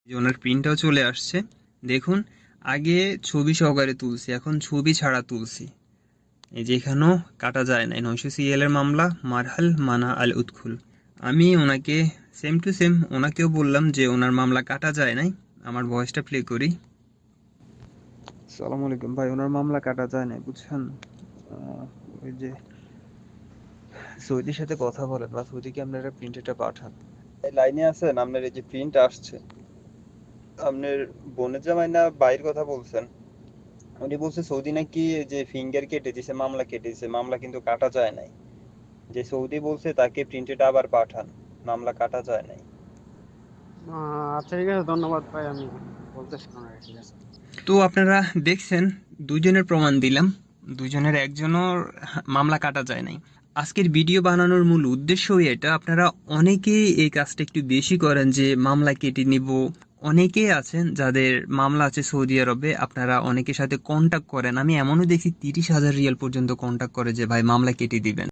ওনার প্রিন্টটাও চলে আসছে। দেখুন, আগে ছবি সহকারে তুলছি, এখন ছবি ছাড়া তুলছি। এই যে এখানেও কাটা যায় নাই, 900 CL এর মামলা, মারহাল মানা আল উৎখুল। আমি ওনাকে সেম টু সেম ওনাকেও বললাম যে ওনার মামলা কাটা যায় নাই। আমার ভয়েসটা প্লে করি। সালাম আলাইকুম ভাই, ওনার মামলা কাটা যায় নাই, বুঝছেন? ওই যে সৌদির সাথে কথা বলেন বা সৌদিকে আপনারা প্রিন্টটা পাঠান। এই লাইনে আছেন, আপনার এই যে প্রিন্ট আসছে, আপনার বোনের জামাই না বাইরের কথা বলছেন? উনি বলছে সৌদি নাকি যে ফিঙ্গার কেটে দিছে, মামলা কেটে দিছে, মামলা কিন্তু কাটা যায় নাই। যে সৌদি বলছে তাকে প্রিন্টেড আবার পাঠান, মামলা কাটা যায় নাই। আচ্ছা ঠিক আছে, ধন্যবাদ ভাই, আমি বলতেছি ওনাকে, ঠিক আছে। তো আপনারা দেখছেন, দুইজনের প্রমাণ দিলাম, দুইজনের একজনের মামলা কাটা যায় নাই। আজকের ভিডিও বানানোর মূল উদ্দেশ্যই এটা। আপনারা অনেকেই এই কাজটা একটু বেশি করেন যে মামলা কেটে নিব। অনেকেই আছেন যাদের মামলা আছে সৌদি আরবে, আপনারা অনেকের সাথে কন্টাক্ট করেন। আমি এমনও দেখি 30,000 রিয়াল পর্যন্ত কন্টাক্ট করে যে ভাই মামলা কেটে দিবেন।